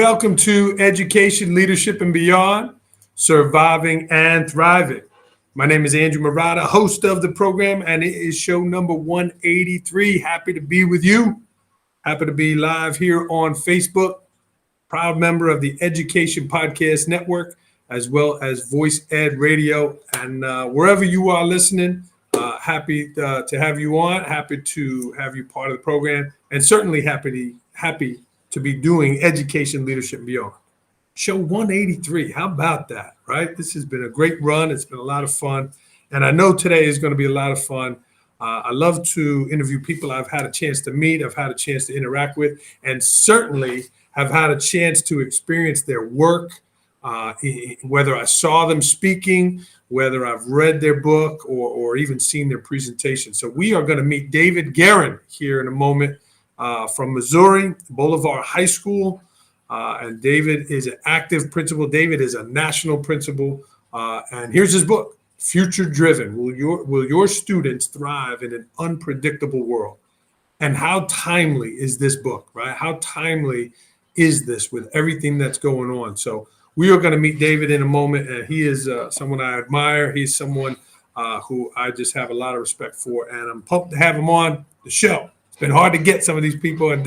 welcome to Education, Leadership, and Beyond, Surviving and Thriving. My name is Andrew Murata, host of the program, and it is show number 183. Happy to be with you. Happy to be live here on Facebook. Proud member of the Education Podcast Network, as well as Voice Ed Radio. And wherever you are listening, happy to have you on. Happy to have you part of the program, and certainly happy to be doing Education, Leadership, and Beyond. Show 183. How about that, right? This has been a great run. It's been a lot of fun. And I know today is going to be a lot of fun. I love to interview people I've had a chance to meet, I've had a chance to interact with, and certainly have had a chance to experience their work, whether I saw them speaking, whether I've read their book, or even seen their presentation. So we are going to meet David Garan here in a moment. From Missouri, Boulevard High School. And David is an active principal. David is a national principal. And here's his book, Future Driven. Will your students thrive in an unpredictable world? And how timely is this book, right? How timely is this with everything that's going on? So we are going to meet David in a moment. And he is someone I admire. He's someone who I just have a lot of respect for. And I'm pumped to have him on the show. It's been hard to get some of these people, and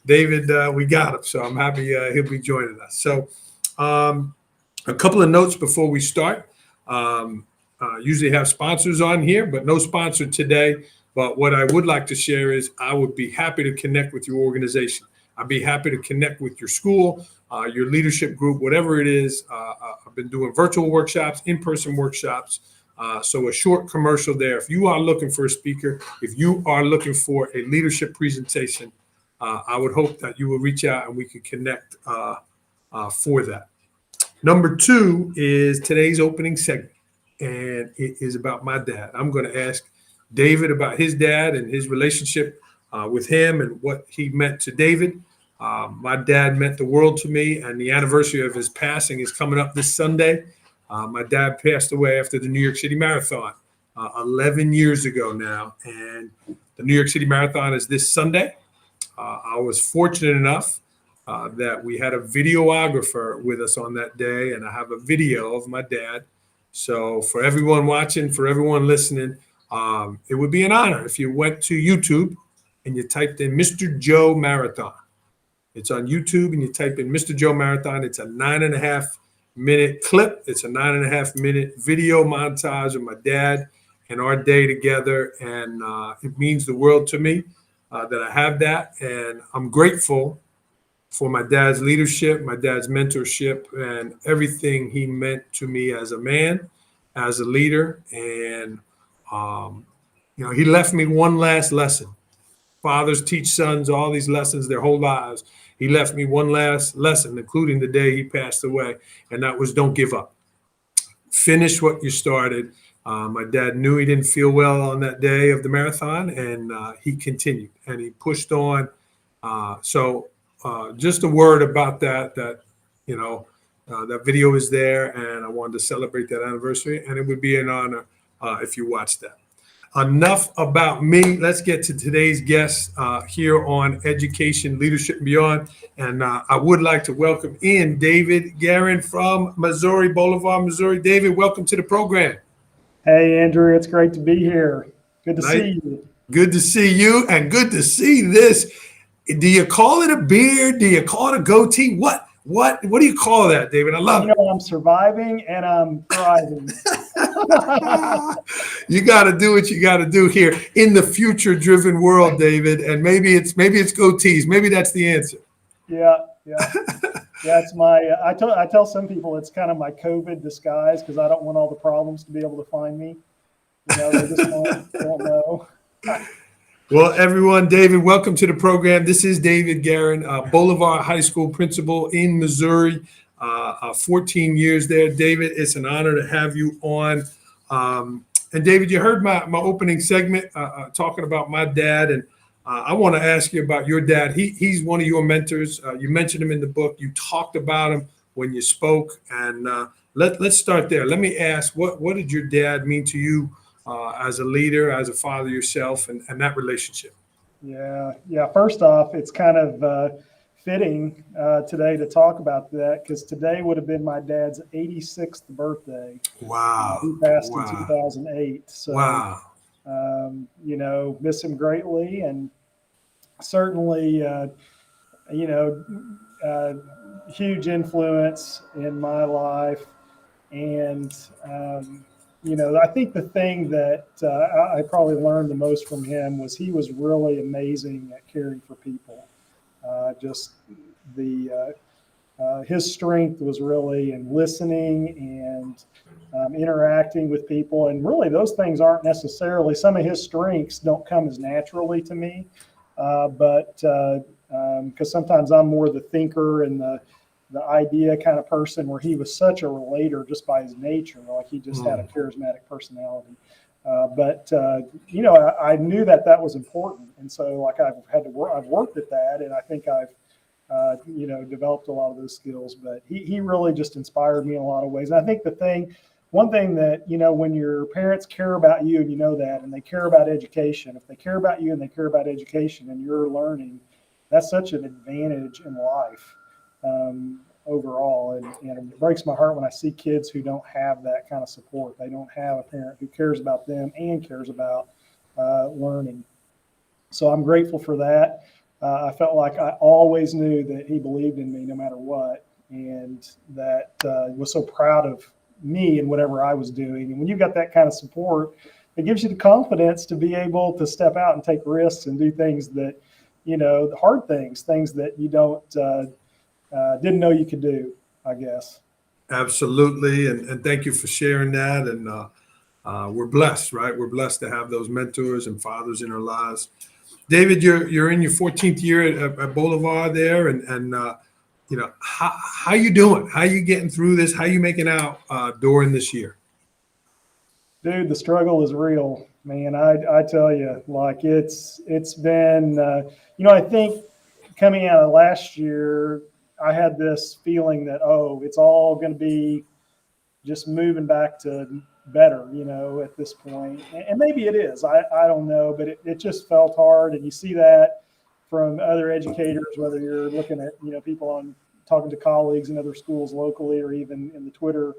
David, we got him. So I'm happy he'll be joining us. So a couple of notes before we start. Usually have sponsors on here, but no sponsor today. But what I would like to share is I would be happy to connect with your organization. I'd be happy to connect with your school, your leadership group, whatever it is. I've been doing virtual workshops, in-person workshops. So a short commercial there. If you are looking for a speaker, if you are looking for a leadership presentation, I would hope that you will reach out and we could connect for that. Number two is today's opening segment, and it is about my dad. I'm going to ask David about his dad and his relationship with him and what he meant to David. My dad meant the world to me, and the anniversary of his passing is coming up this Sunday. My dad passed away after the New York City Marathon 11 years ago now, and the New York City Marathon is this Sunday. I was fortunate enough that we had a videographer with us on that day, and I have a video of my dad. So for everyone watching, for everyone listening, it would be an honor if you went to YouTube and you typed in Mr. Joe Marathon. It's on YouTube, and you type in Mr. Joe Marathon. It's a 9.5-minute clip. It's a 9.5-minute video montage of my dad and our day together. And it means the world to me that I have that. And I'm grateful for my dad's leadership, my dad's mentorship, and everything he meant to me as a man, as a leader. And, he left me one last lesson. Fathers teach sons all these lessons their whole lives. He left me one last lesson, including the day he passed away, and that was don't give up. Finish what you started. My dad knew he didn't feel well on that day of the marathon, and he continued, and he pushed on. So just a word about that video is there, and I wanted to celebrate that anniversary, and it would be an honor if you watched that. Enough about me. Let's get to today's guest here on Education, Leadership, and Beyond. And I would like to welcome in David Garan from Missouri, Boulevard, Missouri. David, welcome to the program. Hey, Andrew. It's great to be here. Good to see you. Good to see you, and good to see this. Do you call it a beard? Do you call it a goatee? What do you call that, David? I love it. I'm surviving and I'm thriving. You got to do what you got to do here in the future-driven world, David. And maybe it's goatees. Maybe that's the answer. Yeah. It's my. I tell some people it's kind of my COVID disguise because I don't want all the problems to be able to find me. They just don't know. Well, everyone, David, welcome to the program. This is David Garan, Boulevard High School principal in Missouri, 14 years there. David, it's an honor to have you on. And David, you heard my opening segment talking about my dad, and I want to ask you about your dad. He's one of your mentors. You mentioned him in the book. You talked about him when you spoke, and let's start there. Let me ask, what did your dad mean to you as a leader, as a father yourself, and that relationship? Yeah. First off, it's kind of fitting today to talk about that because today would have been my dad's 86th birthday. Wow. He passed in Wow. 2008. So, Wow. Miss him greatly, and certainly, huge influence in my life. And, I think the thing that I probably learned the most from him was he was really amazing at caring for people. Just the his strength was really in listening and interacting with people. And really, those things aren't necessarily, some of his strengths don't come as naturally to me. But because sometimes I'm more the thinker and the idea kind of person, where he was such a relator just by his nature. Like he just had a charismatic personality. I knew that was important. And so like I've worked at that, and I think I've, developed a lot of those skills, but he really just inspired me in a lot of ways. And I think one thing that, when your parents care about you and that, and they care about education, if they care about you and they care about education and you're learning, that's such an advantage in life overall. And it breaks my heart when I see kids who don't have that kind of support. They don't have a parent who cares about them and cares about learning. So I'm grateful for that. I felt like I always knew that he believed in me no matter what, and that was so proud of me and whatever I was doing. And when you've got that kind of support, it gives you the confidence to be able to step out and take risks and do things that, the hard things that you didn't know you could do, I guess. Absolutely. And thank you for sharing that. And we're blessed, right? We're blessed to have those mentors and fathers in our lives. David, you're in your 14th year at Boulevard there, and how you doing? How you getting through this? How you making out during this year? Dude, the struggle is real, man. I tell you, like it's been, I think coming out of last year, I had this feeling that, it's all going to be just moving back to better, at this point. And maybe it is. I don't know, but it just felt hard. And you see that from other educators, whether you're looking at, people talking to colleagues in other schools locally, or even in the Twitter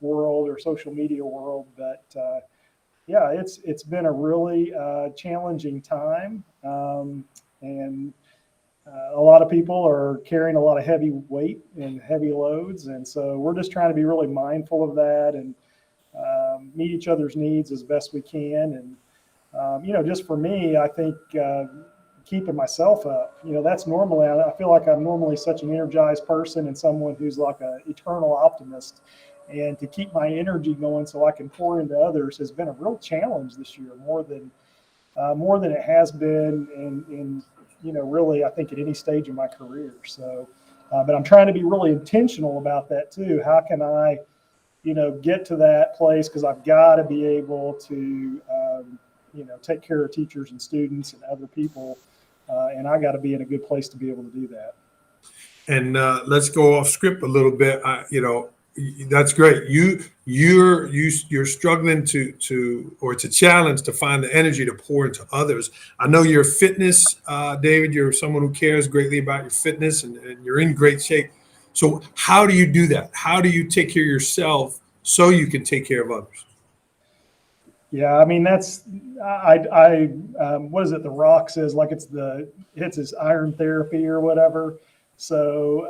world or social media world. But it's been a really challenging time. And a lot of people are carrying a lot of heavy weight and heavy loads. And so we're just trying to be really mindful of that and meet each other's needs as best we can. And, just for me, I think keeping myself up, that's normally, I feel like I'm normally such an energized person and someone who's like an eternal optimist. And to keep my energy going so I can pour into others has been a real challenge this year, more than it has been in really, I think, at any stage of my career. So, but I'm trying to be really intentional about that too. How can I, get to that place? Because I've got to be able to, take care of teachers and students and other people. And I got to be in a good place to be able to do that. And let's go off script a little bit. That's great. You're struggling to challenge to find the energy to pour into others. I know your fitness, David. You're someone who cares greatly about your fitness, and you're in great shape. So how do you do that? How do you take care of yourself so you can take care of others? Yeah, I mean I what is it? The Rock says like it's his iron therapy or whatever. So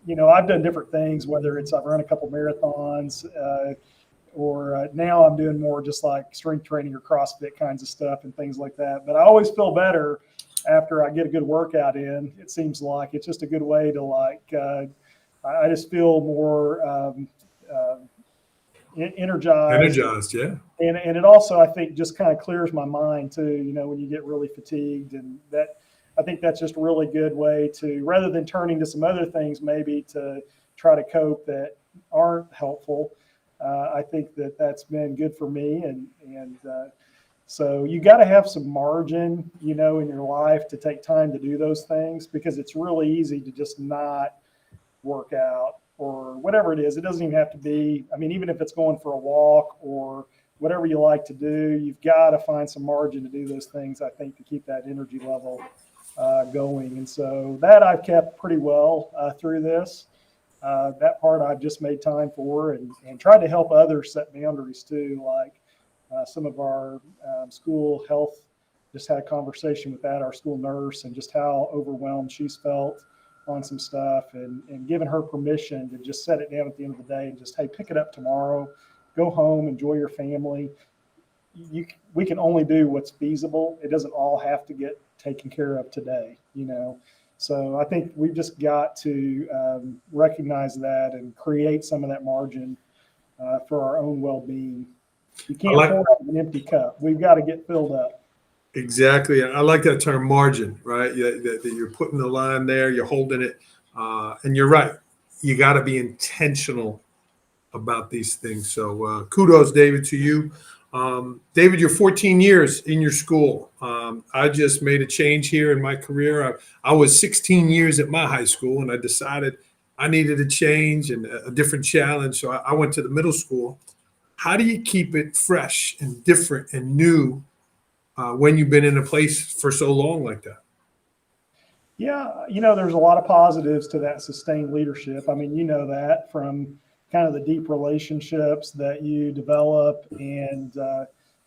I've done different things, whether it's I've run a couple marathons, or now I'm doing more just like strength training or CrossFit kinds of stuff and things like that. But I always feel better after I get a good workout in. It seems like it's just a good way to I just feel more energized. Energized, yeah. And it also, I think, just kind of clears my mind too, when you get really fatigued. And I think that's just a really good way to, rather than turning to some other things, maybe to try to cope that aren't helpful. I think that's been good for me. And so you got to have some margin, in your life to take time to do those things, because it's really easy to just not work out or whatever it is. It doesn't even have to be, even if it's going for a walk or whatever you like to do, you've got to find some margin to do those things, I think, to keep that energy level going. And so that I've kept pretty well through this. That part I've just made time for and tried to help others set boundaries too. Like some of our school health, just had a conversation with that, our school nurse, and just how overwhelmed she's felt on some stuff, and giving her permission to just set it down at the end of the day and just, hey, pick it up tomorrow, go home, enjoy your family. We can only do what's feasible. It doesn't all have to get taken care of today, you know. So I think we've just got to recognize that and create some of that margin for our own well-being. You can't pour out an empty cup. We've got to get filled up. Exactly. I like that term, margin, right? That you're putting the line there, you're holding it. And you're right. You got to be intentional about these things. So kudos, David, to you. David, you're 14 years in your school. I just made a change here in my career. I was 16 years at my high school, and I decided I needed a change and a different challenge. So I went to the middle school. How do you keep it fresh and different and new when you've been in a place for so long like that? Yeah, you know, there's a lot of positives to that sustained leadership. I mean, you know that from kind of the deep relationships that you develop, and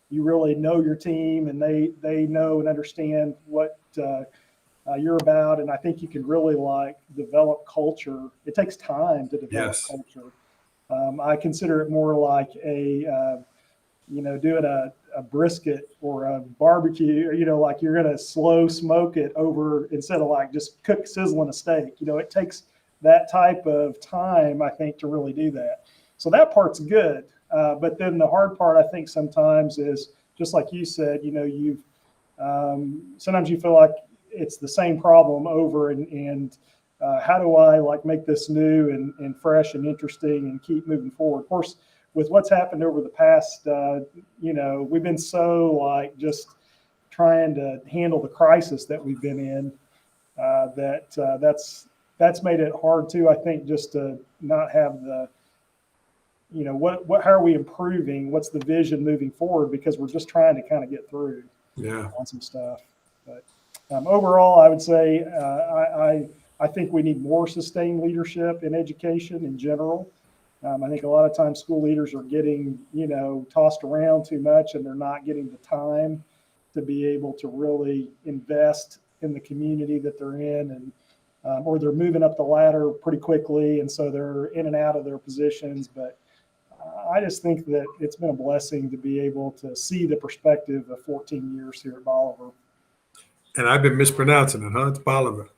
you really know your team, and they know and understand what you're about. And I think you can really like develop culture. It takes time to develop culture. I consider it more like doing a brisket or a barbecue, you know, like you're going to slow smoke it over instead of like just sizzling a steak. You know, it takes that type of time, I think, to really do that. So that part's good. But then the hard part, I think, sometimes is just like you said, you know, sometimes you feel like it's the same problem over, and how do I like make this new and fresh and interesting and keep moving forward? Of course, with what's happened over the past, we've been so like just trying to handle the crisis that we've been in, that's made it hard too, I think, just to not have the, you know, how are we improving? What's the vision moving forward? Because we're just trying to kind of get through on some stuff. But overall, I would say I think we need more sustained leadership in education in general. I think a lot of times school leaders are getting, you know, tossed around too much, and they're not getting the time to be able to really invest in the community that they're in, and or they're moving up the ladder pretty quickly, and so they're in and out of their positions. But I just think that it's been a blessing to be able to see the perspective of 14 years here at Bolivar. And I've been mispronouncing it, huh? It's Bolivar.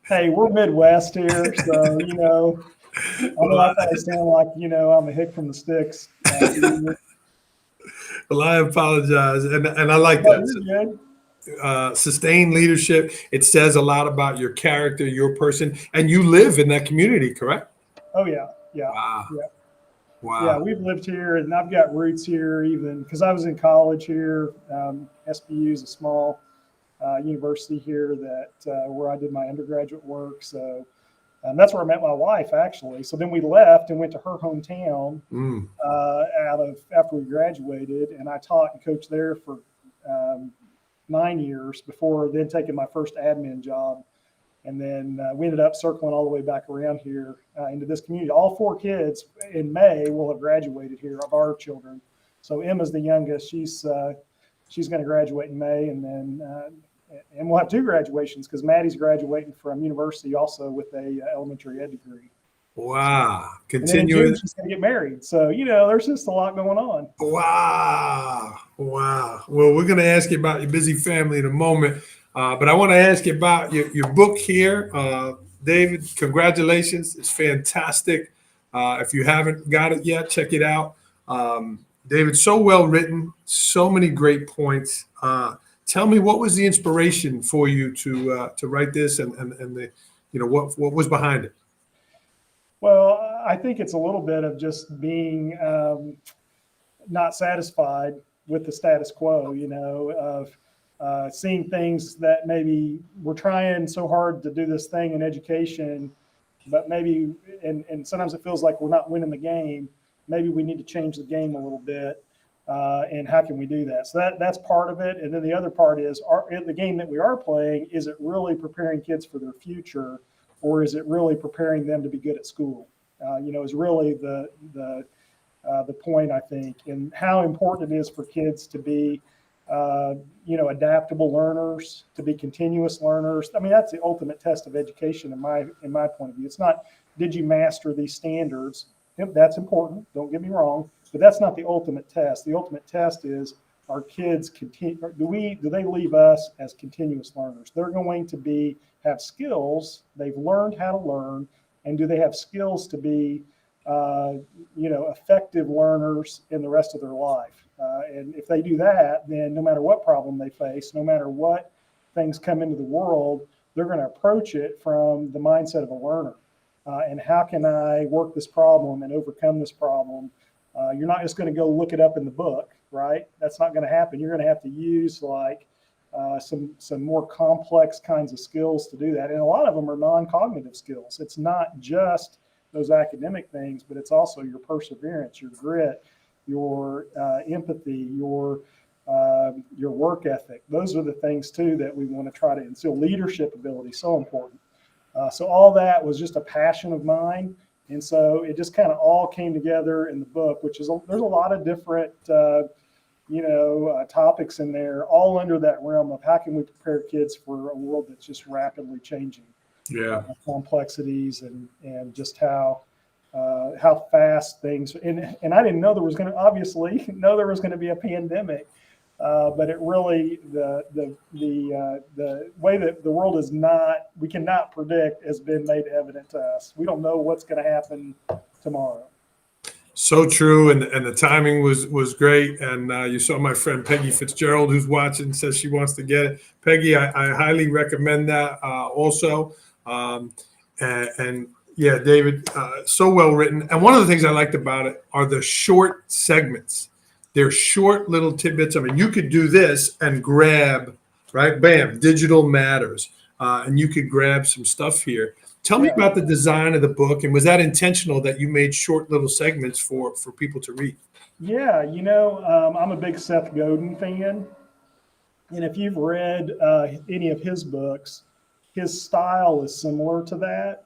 Hey, we're Midwest here, so, you know, I know I probably sound like, you know, I'm a hick from the sticks. Well, I apologize. And I like that. Sustained leadership. It says a lot about your character, your person, and you live in that community, correct? Oh, yeah. Yeah. Wow. Yeah. Wow. Yeah, we've lived here, and I've got roots here even because I was in college here. SBU is a small university here that where I did my undergraduate work. So that's where I met my wife, actually. So then we left and went to her hometown after we graduated, and I taught and coached there for 9 years before then taking my first admin job. And then we ended up circling all the way back around here into this community. All 4 kids in May will have graduated here, of our children. So Emma's the youngest. She's going to graduate in May, and then and we'll have 2 graduations because Maddie's graduating from university also with a elementary ed degree. Wow. Continuing. She's going to get married. So, you know, there's just a lot going on. Wow. Wow. Well, we're going to ask you about your busy family in a moment. But I want to ask you about your book here. David, congratulations. It's fantastic. If you haven't got it yet, check it out. David, so well written, so many great points. Tell me, what was the inspiration for you to write this, and the, you know, what was behind it? Well, I think it's a little bit of just being not satisfied with the status quo, you know, of seeing things that maybe we're trying so hard to do this thing in education, but maybe, and sometimes it feels like we're not winning the game. Maybe we need to change the game a little bit. And how can we do that? So that's part of it. And then the other part is, the game that we are playing, is it really preparing kids for their future, or is it really preparing them to be good at school? Is really the point, I think, and how important it is for kids to be, adaptable learners, to be continuous learners. I mean, that's the ultimate test of education in my point of view. It's not, did you master these standards? Yep, that's important. Don't get me wrong, but that's not the ultimate test. The ultimate test is, our kids do they leave us as continuous learners? They're going to have skills. They've learned how to learn, and do they have skills to be effective learners in the rest of their life? And if they do that, then no matter what problem they face, no matter what things come into the world, they're going to approach it from the mindset of a learner. And how can I work this problem and overcome this problem? You're not just going to go look it up in the book, right? That's not going to happen. You're going to have to use some more complex kinds of skills to do that. And a lot of them are non-cognitive skills. It's not just those academic things, but it's also your perseverance, your grit, your empathy, your work ethic. Those are the things too that we want to try to instill. Leadership ability, so important. So all that was just a passion of mine. And so it just kind of all came together in the book, there's a lot of different, topics in there, all under that realm of how can we prepare kids for a world that's just rapidly changing. Yeah. Complexities and just how fast things, and I didn't know there was going to be a pandemic. But it really, the way that the world we cannot predict, has been made evident to us. We don't know what's going to happen tomorrow. So true, and the timing was great. And you saw my friend Peggy Fitzgerald, who's watching, says she wants to get it. Peggy, I highly recommend that also. And yeah, David, so well written. And one of the things I liked about it are the short segments. They're short little tidbits. I mean, you could do this and grab, right? Bam, digital matters. And you could grab some stuff here. Tell me about the design of the book. And was that intentional that you made short little segments for people to read? Yeah, I'm a big Seth Godin fan. And if you've read any of his books, his style is similar to that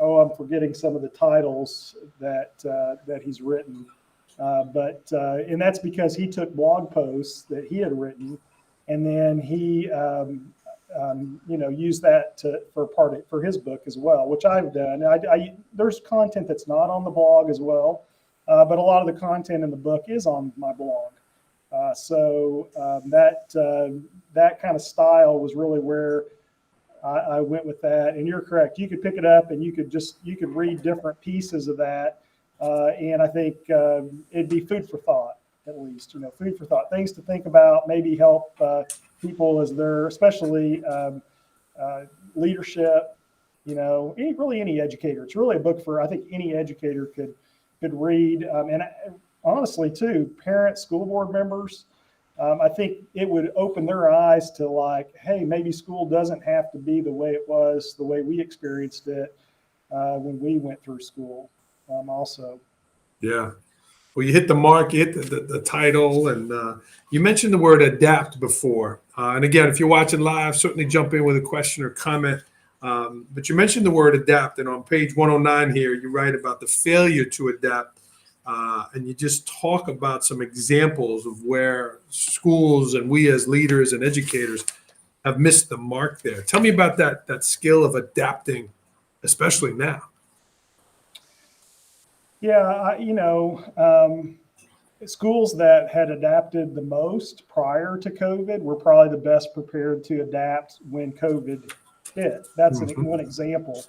I'm forgetting some of the titles that he's written. And that's because he took blog posts that he had written, and then he used that for his book as well, which I've done. There's content that's not on the blog as well, but a lot of the content in the book is on my blog. That kind of style was really where I went with that. And you're correct. You could pick it up and you could read different pieces of that. And I think it'd be food for thought, at least, food for thought, things to think about, maybe help people as they're, especially leadership, any educator. It's really a book for, I think, any educator could read. And honestly, too, parents, school board members, I think it would open their eyes to hey, maybe school doesn't have to be the way it was, the way we experienced it when we went through school also. Yeah. Well, you hit the mark, you hit the title, and you mentioned the word adapt before. And again, if you're watching live, certainly jump in with a question or comment. But you mentioned the word adapt, and on page 109 here, you write about the failure to adapt. And you just talk about some examples of where schools and we as leaders and educators have missed the mark there. Tell me about that skill of adapting, especially now. Yeah, schools that had adapted the most prior to COVID were probably the best prepared to adapt when COVID hit. That's one example.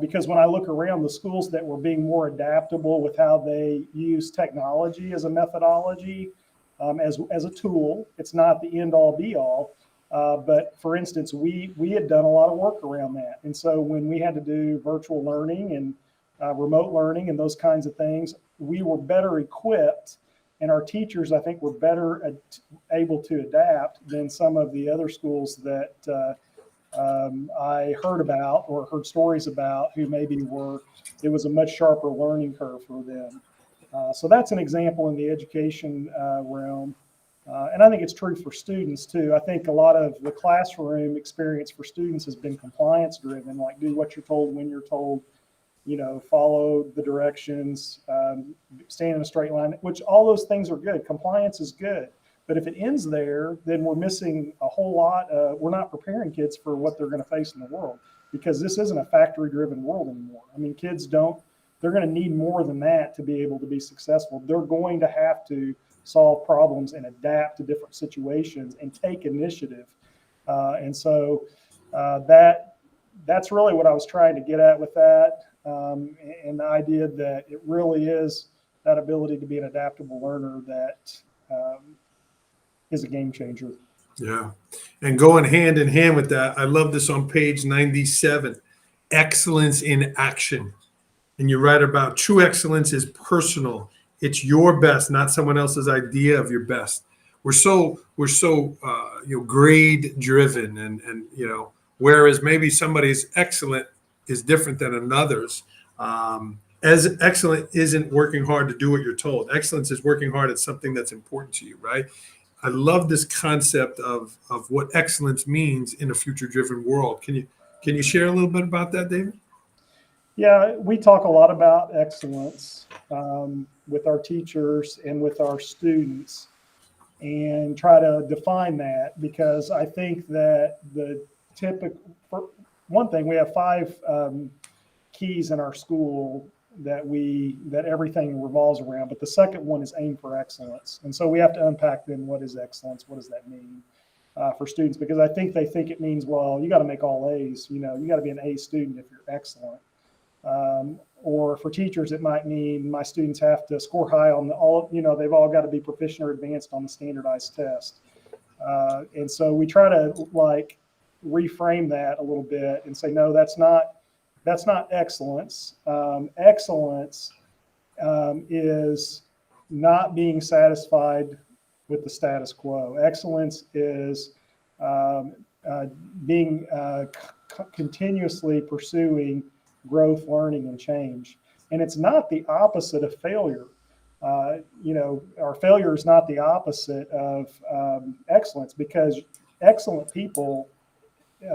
Because when I look around, the schools that were being more adaptable with how they use technology as a methodology, as a tool, it's not the end all be all. But for instance, we had done a lot of work around that. And so when we had to do virtual learning and remote learning and those kinds of things, we were better equipped. And our teachers, I think, were better able to adapt than some of the other schools that I heard about or heard stories about, who maybe it was a much sharper learning curve for them. So that's an example in the education realm. And I think it's true for students too. I think a lot of the classroom experience for students has been compliance driven, like do what you're told when you're told, follow the directions, stand in a straight line, which all those things are good. Compliance is good. But if it ends there, then we're missing a whole lot. We're not preparing kids for what they're going to face in the world, because this isn't a factory driven world anymore. I mean, they're going to need more than that to be able to be successful. They're going to have to solve problems and adapt to different situations and take initiative. And so that's really what I was trying to get at with that. And the idea that it really is that ability to be an adaptable learner that is a game changer. Yeah. And going hand in hand with that, I love this on page 97, excellence in action. And you write about true excellence is personal. It's your best, not someone else's idea of your best. We're so grade driven, and whereas maybe somebody's excellent is different than another's. As excellent isn't working hard to do what you're told. Excellence is working hard at something that's important to you, right? I love this concept of what excellence means in a future driven world. Can you share a little bit about that, David? Yeah, we talk a lot about excellence with our teachers and with our students, and try to define that, because I think that for one thing, we have 5 keys in our school that everything revolves around, but the second one is aim for excellence. And so we have to unpack then, what is excellence? What does that mean for students? Because I think they think it means, well, you got to make all A's, you got to be an A student if you're excellent. Or for teachers, it might mean my students have to score high on they've all got to be proficient or advanced on the standardized test. And so we try to reframe that a little bit and say, no, that's not excellence. Excellence is not being satisfied with the status quo. Excellence is being continuously pursuing growth, learning, and change. And it's not the opposite of failure. Our failure is not the opposite of excellence, because excellent people,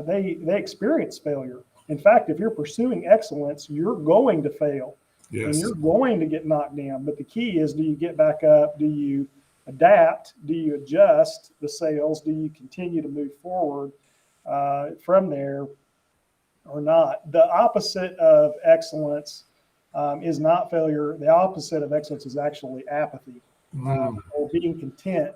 they experience failure. In fact, if you're pursuing excellence, you're going to fail. Yes. And you're going to get knocked down. But the key is, do you get back up? Do you adapt? Do you adjust the sails? Do you continue to move forward from there or not? The opposite of excellence is not failure. The opposite of excellence is actually apathy, or being content,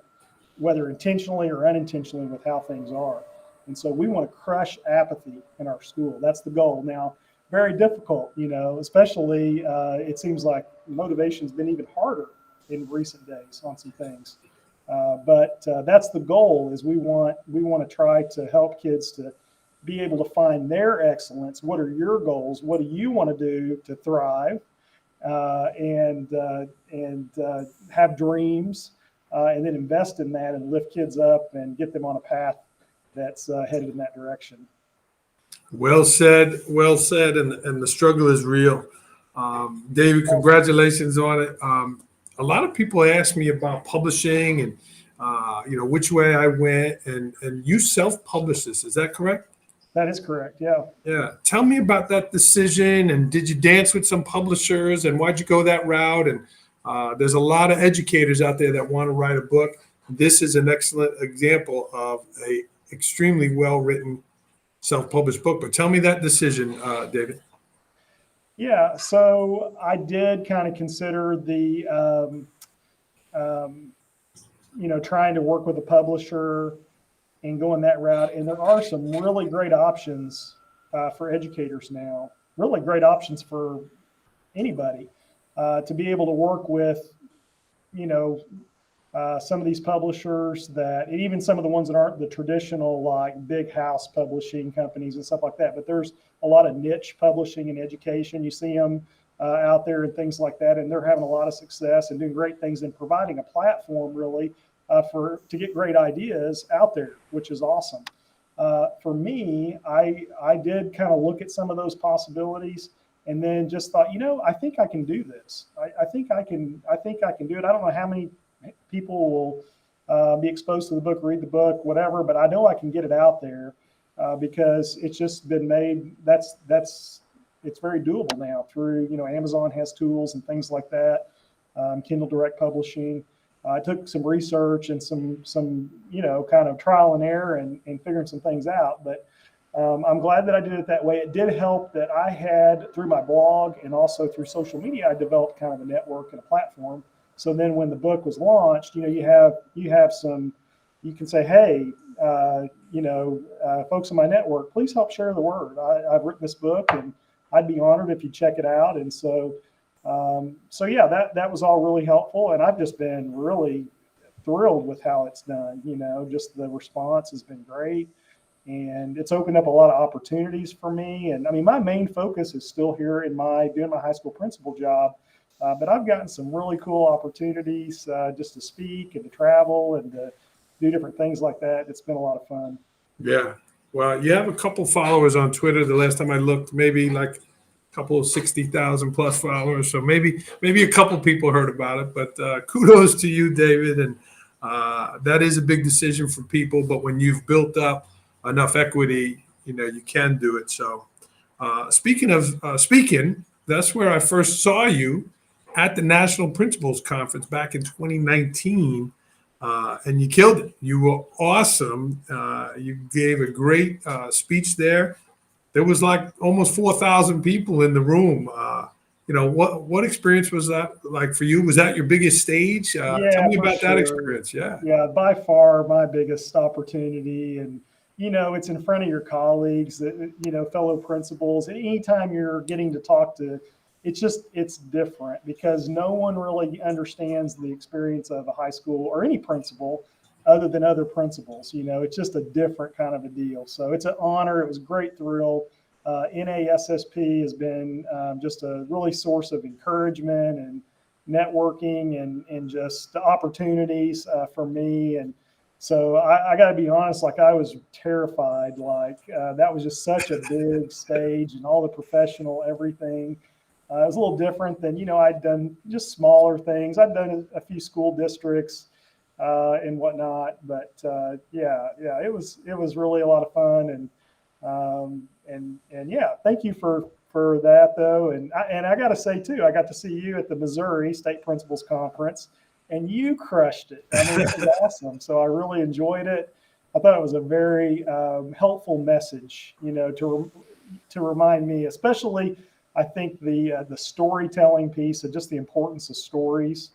whether intentionally or unintentionally, with how things are. And so we want to crush apathy in our school. That's the goal. Now, very difficult, especially it seems like motivation's been even harder in recent days on some things. But that's the goal, is we want to try to help kids to be able to find their excellence. What are your goals? What do you want to do to thrive and have dreams, and then invest in that and lift kids up and get them on a path that's headed in that direction. Well said. Well said. And the struggle is real. David, congratulations on it. A lot of people ask me about publishing and, which way I went, and you self-published this. Is that correct? That is correct. Yeah. Yeah. Tell me about that decision, and did you dance with some publishers, and why'd you go that route? And there's a lot of educators out there that want to write a book. This is an excellent example of a extremely well-written self-published book. But tell me that decision, David. Yeah, so I did kind of consider the, trying to work with a publisher and going that route. And there are some really great options for educators now, really great options for anybody to be able to work with, some of these publishers and even some of the ones that aren't the traditional, like big house publishing companies and stuff like that. But there's a lot of niche publishing in education. You see them out there and things like that, and they're having a lot of success and doing great things and providing a platform really to get great ideas out there, which is awesome. For me, I did kind of look at some of those possibilities, and then just thought, I think I can do this. I think I can do it. I don't know how many people will be exposed to the book, read the book, whatever, but I know I can get it out there because it's just been made. It's very doable now through, Amazon has tools and things like that, Kindle Direct Publishing. I took some research and some kind of trial and error and figuring some things out, but I'm glad that I did it that way. It did help that I had, through my blog and also through social media, I developed kind of a network and a platform. So then when the book was launched, you have some, you can say, hey, folks in my network, please help share the word. I've written this book and I'd be honored if you check it out. And so yeah, that was all really helpful. And I've just been really thrilled with how it's done. Just the response has been great. And it's opened up a lot of opportunities for me. And I mean, my main focus is still here doing my high school principal job. But I've gotten some really cool opportunities just to speak and to travel and to do different things like that. It's been a lot of fun. Yeah. Well, you have a couple followers on Twitter. The last time I looked, maybe like a couple of 60,000 plus followers. So maybe a couple people heard about it. But kudos to you, David. And that is a big decision for people. But when you've built up enough equity, you can do it. So speaking, that's where I first saw you at the National Principals Conference back in 2019. And you killed it. You were awesome. You gave a great speech there. There was like almost 4,000 people in the room. What experience was that like for you? Was that your biggest stage? Yeah, tell me for about that sure. experience. Yeah. Yeah, by far my biggest opportunity. And, it's in front of your colleagues, fellow principals. And anytime you're getting to talk to, it's different because no one really understands the experience of a high school or any principal other than other principals. It's just a different kind of a deal. So it's an honor. It was a great thrill. NASSP has been just a really source of encouragement and networking and just opportunities for me. And so I got to be honest, like I was terrified, that was just such a big stage and all the professional everything. It was a little different than, I'd done just smaller things. I'd done a few school districts and whatnot, but yeah, it was really a lot of fun. And yeah, thank you for that though. And I got to say too, I got to see you at the Missouri State Principals Conference and you crushed it. I mean, it was awesome. So I really enjoyed it. I thought it was a very helpful message, to remind me, especially I think the storytelling piece and just the importance of stories.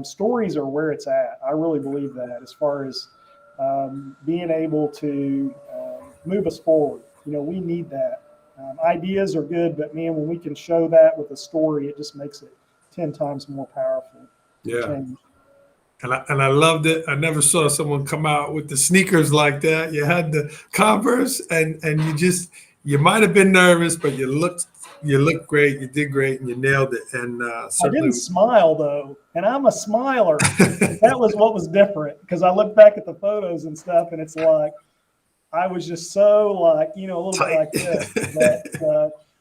Stories are where it's at. I really believe that as far as being able to move us forward. We need that. Ideas are good, but man, when we can show that with a story, it just makes it 10 times more powerful. Yeah. Change. And I loved it. I never saw someone come out with the sneakers like that. You had the Converse, and you might have been nervous, but you looked great. You did great, and you nailed it. And I certainly, didn't smile though, and I'm a smiler. That was what was different because I look back at the photos and stuff, and it's like I was just so a little bit like this.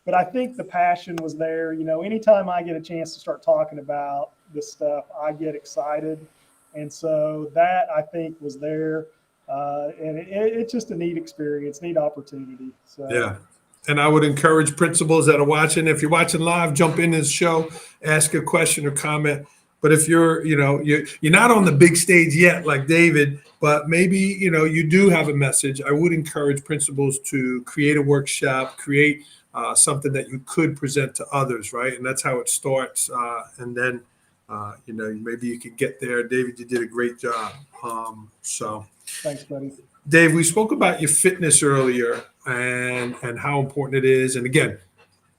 But I think the passion was there. Anytime I get a chance to start talking about this stuff, I get excited. And so that I think was there. And it's just a neat experience, neat opportunity. So yeah. And I would encourage principals that are watching, if you're watching live, jump in this show, ask a question or comment. But if you're not on the big stage yet, like David, but maybe, you do have a message, I would encourage principals to create a workshop, create something that you could present to others, right? And that's how it starts. And then, maybe you could get there. David, you did a great job. So thanks, buddy. Dave, we spoke about your fitness earlier and how important it is. And again,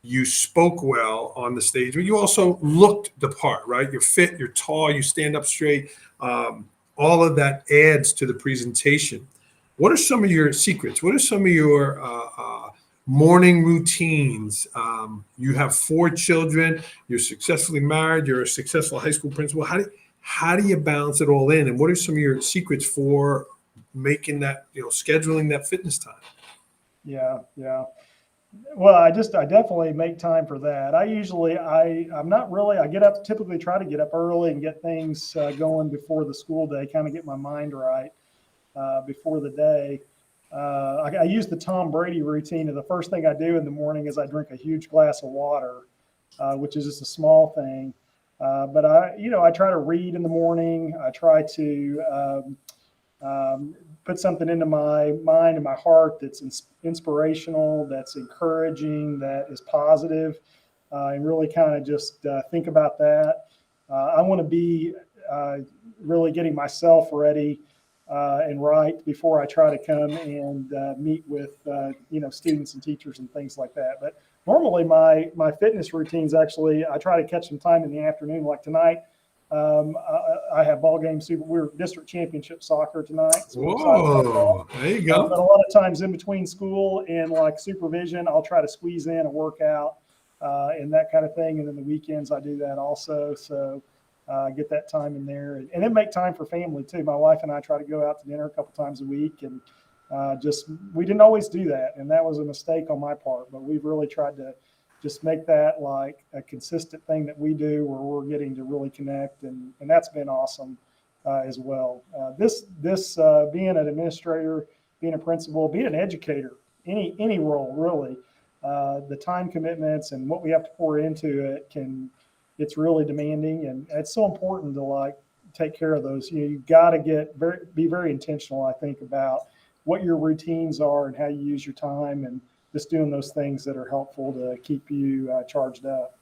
you spoke well on the stage, but you also looked the part, right? You're fit, you're tall, you stand up straight. All of that adds to the presentation. What are some of your secrets? What are some of your morning routines? You have 4 children, you're successfully married, you're a successful high school principal. How do you balance it all in? And what are some of your secrets for making that, scheduling that fitness time? Yeah. Well, I definitely make time for that. I'm not really, I get up, typically try to get up early and get things going before the school day, kind of get my mind right before the day. I use the Tom Brady routine, and the first thing I do in the morning is I drink a huge glass of water, which is just a small thing. But I try to read in the morning. I try to put something into my mind and my heart that's inspirational, that's encouraging, that is positive, and really kind of just think about that. I want to be really getting myself ready and right before I try to come and meet with students and teachers and things like that. But normally my fitness routines, actually I try to catch some time in the afternoon. Like tonight, I have ball games. We're district championship soccer tonight, so we're excited about that. Whoa, there you go. But a lot of times in between school and like supervision, I'll try to squeeze in a workout and that kind of thing. And then the weekends I do that also. So get that time in there, and then make time for family too. My wife and I try to go out to dinner a couple times a week, and we didn't always do that, and that was a mistake on my part. But we've really tried to just make that like a consistent thing that we do, where we're getting to really connect, and that's been awesome as well. This being an administrator, being a principal, being an educator, any role really, the time commitments and what we have to pour into it it's really demanding, and it's so important to like take care of those. You got to be very intentional, I think, about what your routines are and how you use your time, and just doing those things that are helpful to keep you charged up.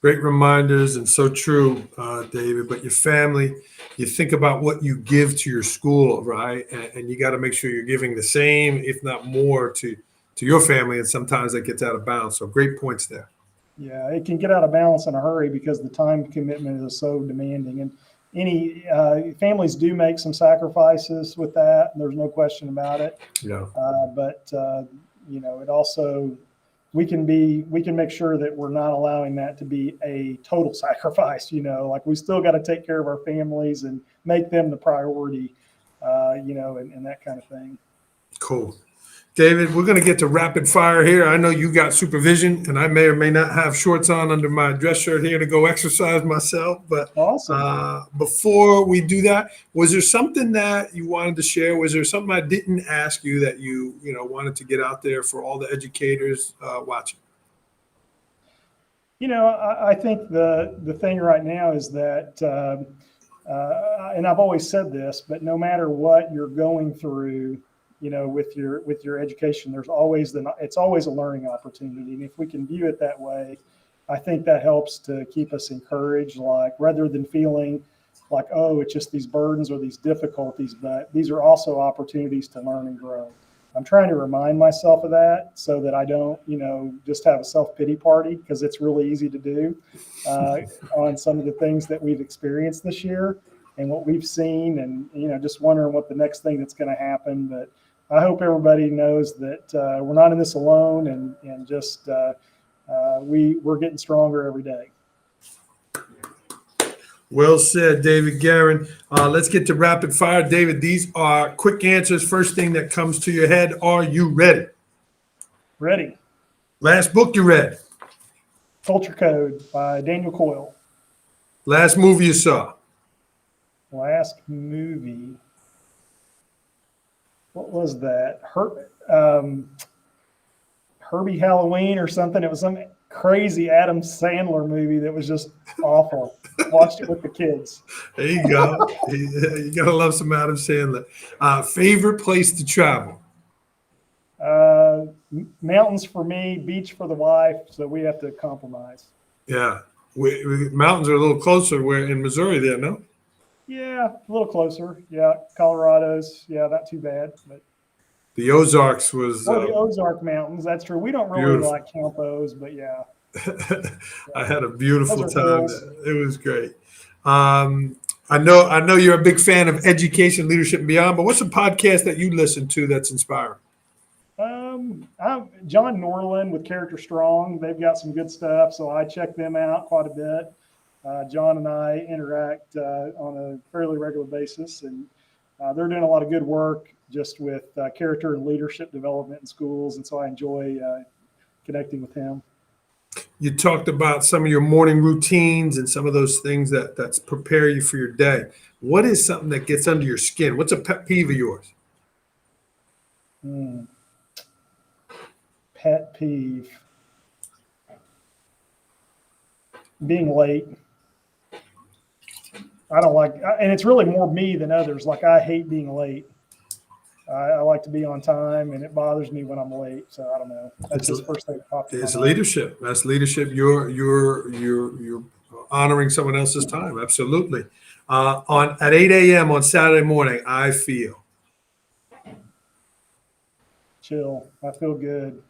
Great reminders, and so true, David. But your family, you think about what you give to your school, right? And you got to make sure you're giving the same, if not more, to your family. And sometimes that gets out of bounds. So great points there. Yeah, it can get out of balance in a hurry because the time commitment is so demanding. And any families do make some sacrifices with that. And there's no question about it. Yeah. But it also, we can make sure that we're not allowing that to be a total sacrifice. Like we still got to take care of our families and make them the priority, and that kind of thing. Cool. David, we're going to get to rapid fire here. I know you got supervision, and I may or may not have shorts on under my dress shirt here to go exercise myself. But awesome. Before we do that, was there something that you wanted to share? Was there something I didn't ask you that you wanted to get out there for all the educators watching? I think the thing right now is that, and I've always said this, but no matter what you're going through, with your education, it's always a learning opportunity. And if we can view it that way, I think that helps to keep us encouraged, like rather than feeling like, oh, it's just these burdens or these difficulties, but these are also opportunities to learn and grow. I'm trying to remind myself of that so that I don't, just have a self-pity party, because it's really easy to do on some of the things that we've experienced this year and what we've seen, and, just wondering what the next thing that's going to happen. But I hope everybody knows that we're not in this alone, and just we're getting stronger every day. Well said, David Garan. Let's get to rapid fire. David, these are quick answers. First thing that comes to your head, are you ready? Ready. Last book you read? Culture Code by Daniel Coyle. Last movie you saw? Last movie. What was that? Herbie Halloween or something. It was some crazy Adam Sandler movie that was just awful. Watched it with the kids. There you go. You gotta love some Adam Sandler. Favorite place to travel? Mountains for me, beach for the wife, so we have to compromise. Yeah, mountains are a little closer. We're in Missouri there, no? Yeah, a little closer. Yeah, Colorado's. Yeah, not too bad. But the Ozarks was. The Ozark Mountains. That's true. We don't really like Campos, but yeah. I had a beautiful time there. It was great. I know you're a big fan of education, leadership, and beyond. But what's a podcast that you listen to that's inspiring? John Norland with Character Strong. They've got some good stuff, so I check them out quite a bit. John and I interact on a fairly regular basis, and they're doing a lot of good work just with character and leadership development in schools, and so I enjoy connecting with him. You talked about some of your morning routines and some of those things that prepare you for your day. What is something that gets under your skin? What's a pet peeve of yours? Pet peeve. Being late. I don't like, and it's really more me than others. Like, I hate being late. I like to be on time, and it bothers me when I'm late. So I don't know. That's just the first thing that popped in my It's mind. leadership. That's leadership. You're honoring someone else's time. Absolutely. At 8 a.m. on Saturday morning, I feel. Chill. I feel good.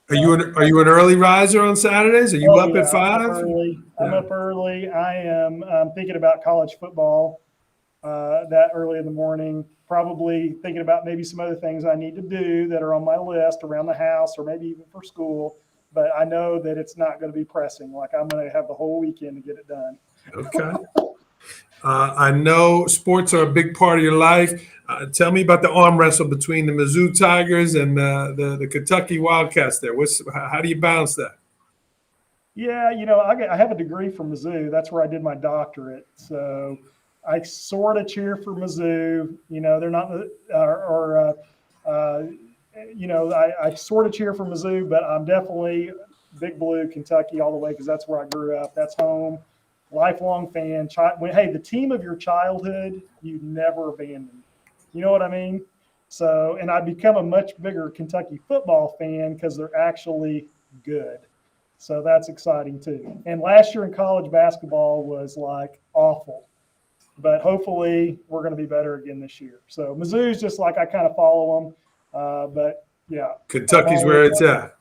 Are you an early riser on Saturdays? Are you up at 5? I'm up early. I'm up early. I am thinking about college football that early in the morning. Probably thinking about maybe some other things I need to do that are on my list around the house or maybe even for school. But I know that it's not going to be pressing. Like, I'm going to have the whole weekend to get it done. Okay. I know sports are a big part of your life. Tell me about the arm wrestle between the Mizzou Tigers and the Kentucky Wildcats there. How do you balance that? Yeah, I have a degree from Mizzou. That's where I did my doctorate. So I sort of cheer for Mizzou. They're not, I sort of cheer for Mizzou, but I'm definitely Big Blue, Kentucky all the way because that's where I grew up. That's home. Lifelong fan. Hey, the team of your childhood, you never abandon. You know what I mean? So, and I've become a much bigger Kentucky football fan because they're actually good. So that's exciting too. And last year in college basketball was like awful, but hopefully we're going to be better again this year. So Mizzou's just like I kind of follow them, but yeah. Kentucky's where it's at.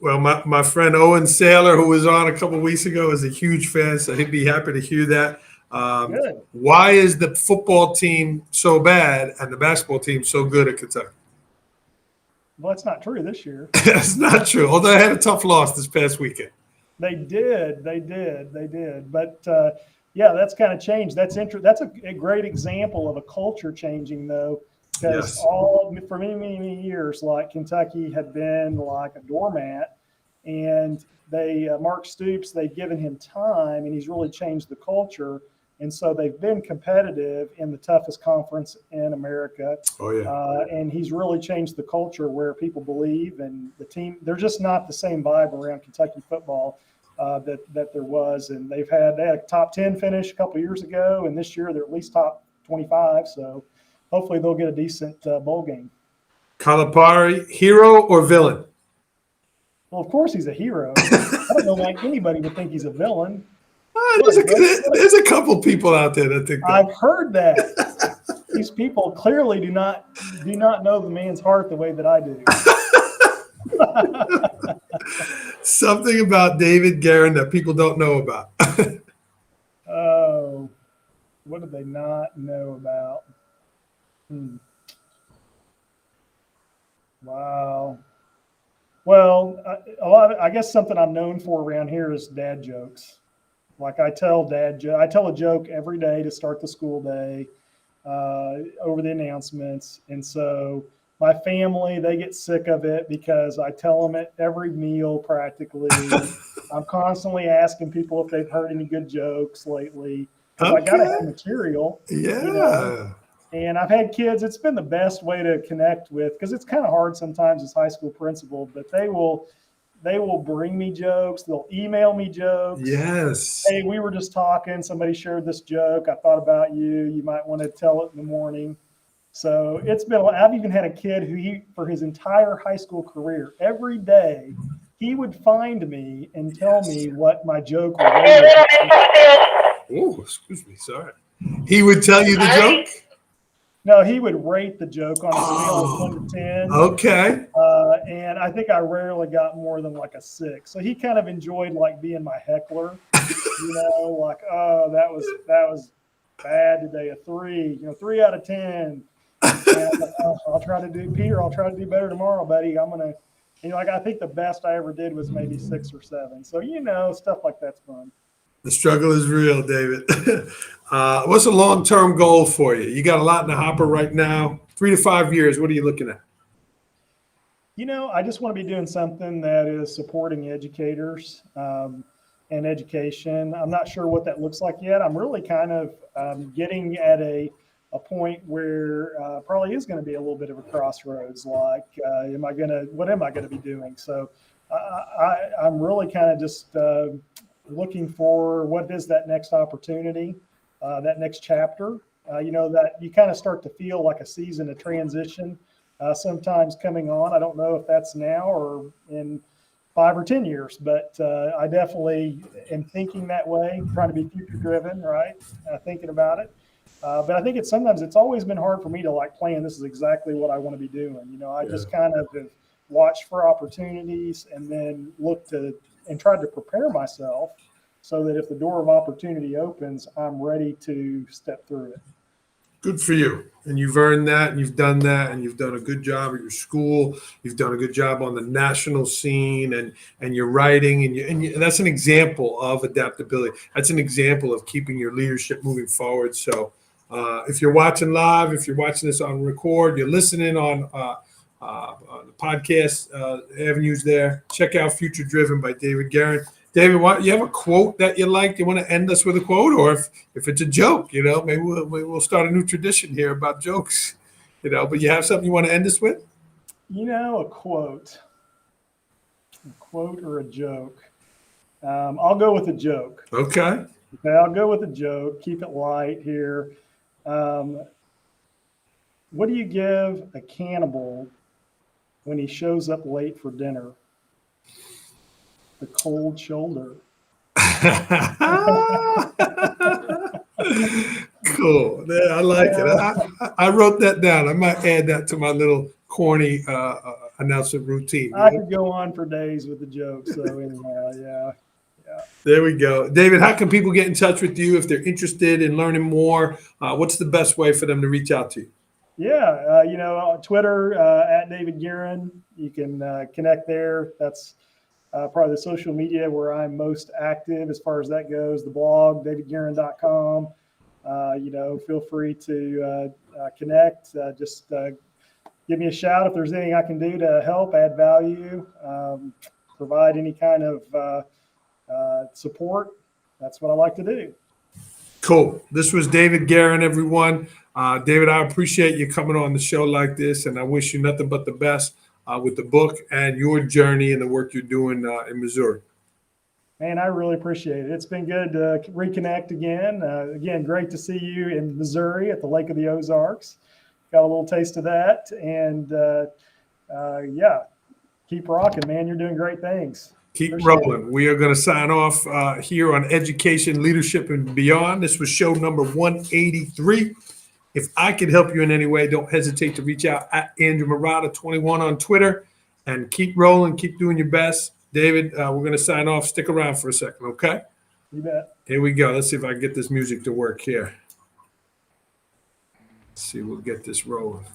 Well, my friend Owen Saylor, who was on a couple of weeks ago, is a huge fan, so he'd be happy to hear that. Good. Why is the football team so bad and the basketball team so good at Kentucky? Well, that's not true this year. That's not true. Although they had a tough loss this past weekend. They did. But yeah, that's kind of changed. That's a great example of a culture changing, though, because for many years, like Kentucky had been like a doormat, and Mark Stoops, they've given him time, and he's really changed the culture. And so they've been competitive in the toughest conference in America. Oh, yeah. And he's really changed the culture where people believe, and the team, they're just not the same vibe around Kentucky football that there was. And they had a top 10 finish a couple of years ago, and this year they're at least top 25. So hopefully they'll get a decent bowl game. Calipari, hero or villain? Well, of course he's a hero. I don't know why anybody would think he's a villain. There's a couple people out there that think that. I've heard that. These people clearly do not know the man's heart the way that I do. Something about David Garan that people don't know about. Oh, what do they not know about? Wow. Well, I guess something I'm known for around here is dad jokes. Like I tell a joke every day to start the school day over the announcements. And so my family, they get sick of it because I tell them at every meal practically. I'm constantly asking people if they've heard any good jokes lately. Because I got to have material. Yeah. And I've had kids, it's been the best way to connect with, because it's kind of hard sometimes as high school principal, but they will bring me jokes. They'll email me jokes. Yes. Hey, we were just talking. Somebody shared this joke. I thought about you. You might want to tell it in the morning. So I've even had a kid who for his entire high school career, every day, he would find me and tell me what my joke was. Oh, excuse me. Sorry. He would tell you the joke? No, he would rate the joke on a scale of 1 to 10. Okay. And I think I rarely got more than like a 6. So he kind of enjoyed like being my heckler, like, oh, that was bad today, a 3, 3 out of 10. And I'll try to do better tomorrow, buddy. I'm going to, I think the best I ever did was maybe 6 or 7. So, stuff like that's fun. The struggle is real, David. What's a long-term goal for you? You got a lot in the hopper right now. 3 to 5 years. What are you looking at? I just want to be doing something that is supporting educators and education. I'm not sure what that looks like yet. I'm really kind of getting at a point where probably is going to be a little bit of a crossroads. Like, what am I going to be doing? So I'm really kind of just looking for what is that next opportunity, that next chapter. That you kind of start to feel like a season of transition sometimes coming on. I don't know if that's now or in 5 or 10 years, but I definitely am thinking that way, trying to be future driven, right? Thinking about it. But I think sometimes it's always been hard for me to like plan. This is exactly what I want to be doing. I just kind of have watched for opportunities and then and tried to prepare myself so that if the door of opportunity opens, I'm ready to step through it. Good for you. And you've earned that, and you've done that, and you've done a good job at your school. You've done a good job on the national scene, and your writing, and that's an example of adaptability. That's an example of keeping your leadership moving forward. So if you're watching live, if you're watching this on record, you're listening on the podcast avenues there, check out Future Driven by David Garan. David, you have a quote that you like? You want to end us with a quote, or if it's a joke, maybe we'll start a new tradition here about jokes, But you have something you want to end us with? A quote or a joke. I'll go with a joke. Okay, I'll go with a joke. Keep it light here. What do you give a cannibal when he shows up late for dinner? The cold shoulder. Cool. Yeah, I like it. I wrote that down. I might add that to my little corny announcement routine. I could go on for days with the jokes. So anyhow, yeah. There we go. David, how can people get in touch with you if they're interested in learning more? What's the best way for them to reach out to you? Yeah, on Twitter at David Geurin. You can connect there. That's probably the social media where I'm most active as far as that goes. The blog, davidgeurin.com. Feel free to connect. Just give me a shout if there's anything I can do to help, add value, provide any kind of support. That's what I like to do. Cool. This was David Garan, everyone. David, I appreciate you coming on the show like this, and I wish you nothing but the best with the book and your journey and the work you're doing in Missouri. Man, I really appreciate it. It's been good to reconnect again. Again, great to see you in Missouri at the Lake of the Ozarks. Got a little taste of that. And keep rocking, man. You're doing great things. Keep rolling. We are going to sign off here on Education, Leadership, and Beyond. This was show number 183. If I could help you in any way, don't hesitate to reach out at Andrew Murata 21 on Twitter, and keep rolling, keep doing your best. David, we're going to sign off. Stick around for a second, okay? You bet. Here we go. Let's see if I can get this music to work here. Let's see, we'll get this rolling.